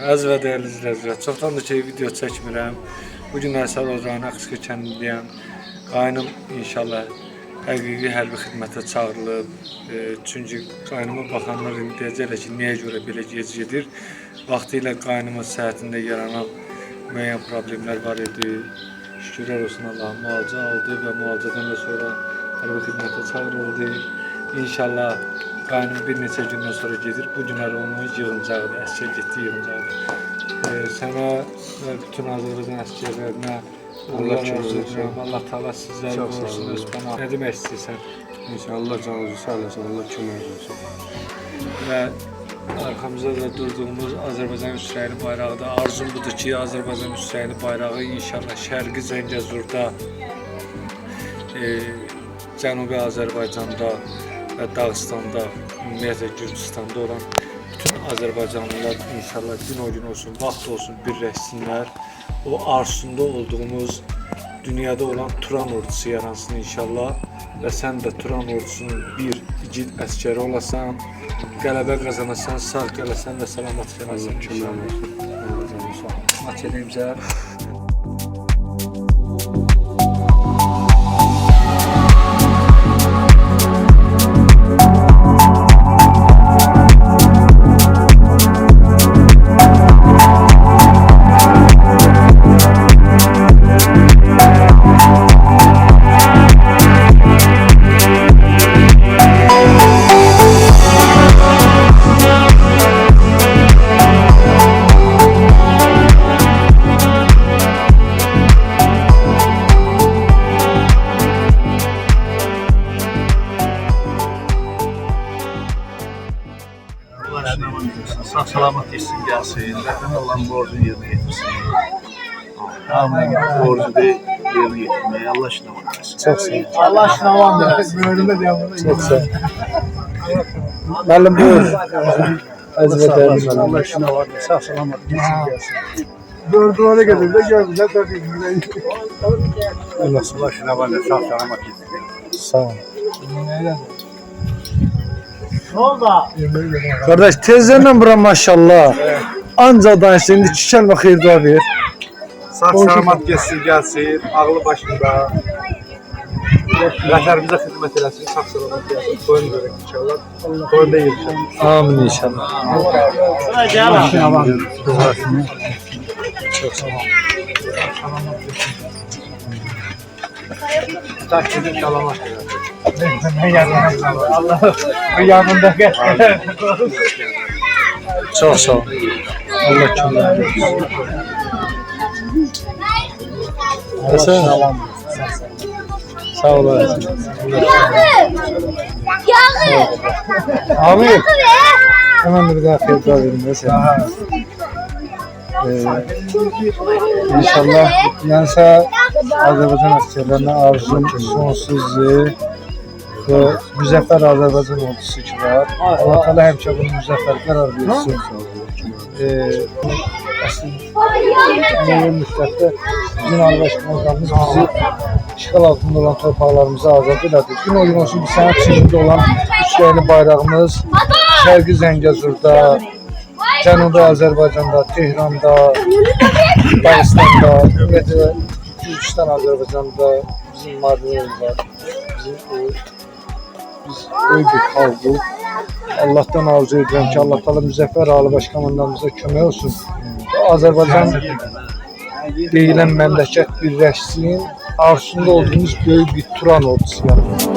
Az və dəyərli izləyicilər, çoxdandır ki video çəkmirəm. Bugün Ərsal Ocağı'nın Aksuka kəndindəyəm. Qaynım inşallah həqiqi hərbi xidmətə çağırılıb. Çünki qaynıma baxanlar indi deyəcəklər ki, niyə görə belə gec gedir. Vaxtilə qaynımın səhhətində yaranan müəyyən problemlər var idi. Şükürlər olsun Allah müalicə aldı və müalicədən də sonra hərbi xidmətə çağırıldı. İnşallah qaynım bir neçə gündən sonra gedir. Bu günlər onu yığıncaqdır, əskər getdi yığıncaqdır. Sənə və bütün Azərbaycan əskərlərinə Allah köməkdir. Allah Taala sizləri qorusun, öz pənah. Nə demək istəyirsən? İnşallah canınızı sağ olasın, Allah kömək olsun. Və arxamızda da durduğumuz Azərbaycan Üsrəyli bayrağıdır. Arzum budur ki, Azərbaycan Üsrəyli bayrağı inşallah Şərqi Zəngəzurda, Cənubi Azərbaycanda və Dağıstanda, ümumiyyətlə Gürcüstanda olan bütün Azərbaycanlılar inşallah gün o gün olsun, vaxt olsun birləşsinlər. O arzusunda olduğumuz dünyada olan Turan ordusu yaransın inşallah və sən də Turan ordusunun bir igid əskəri olasan, qələbə qazanasan, sağ gələsən və salamat gələsən inşallah. Maç edeyim sənə. Sağ salamat etsin gelsin. Zaten Allah'ın borcunu yerine getirsin. Amin. Borcu da yerine getirmeye Allah aşkına versin. Çok sağ ol. Allah aşkına versin. Bölümde devamlı. Çok sağ ol. Müəllim buyur. Az və dəyərli müəllim. Allah aşkına versin. Sağ salamat etsin gelsin. Dördüğüne geldi de geldi. Allah aşkına versin. Sağ salamat etsin. Sağ ol. Ne oldu? Kardeş tezlerle bura maşallah. Anca danışsın, indi çiçən və xeyir dua ver. Sağ salamat gelsin gelsin. Ağlı başında. Vətənimizə xidmət eləsin. Sağ salamat gelsin. Toyunu görək inşallah. Toyunda yiyəcək. Amin inşallah. Sıra gəl. Çok sağ ol. Takdirde salamat gelsin. Allah bu yanında gel. Çok sağ ol. Allah köməkdir. Hasan. Sağ olasın. Yağı. Abi. Hemen bir daha xeyir dua verin de sen. İnşallah yansa Azərbaycan əsgərlərinə arzum sonsuzdur və müzəffər Azərbaycan ordusu ki var. Allah Teala həmişə bunu müzəffər qərar versin. Əslində müddətdə bizim Azərbaycanımız bizi işğal altında olan torpaqlarımızı azad elədi. Gün o gün olsun ki, sənət içində olan Üsrəyli bayrağımız Şərqi Zəngəzurda, Cənubi Azərbaycanda, Tehranda, Dağıstanda, ümumiyyətlə Gürcüstan Azərbaycanda bizim madələrimiz var. Biz böyük bir xalqıq. Allah'tan arzu edirəm ki, Allah Teala müzəffər Ali Baş Komandanımıza kömək olsun. Azərbaycan deyilən məmləkət birləşsin, arzusunda olduğumuz böyük bir Turan ordusu yaratır.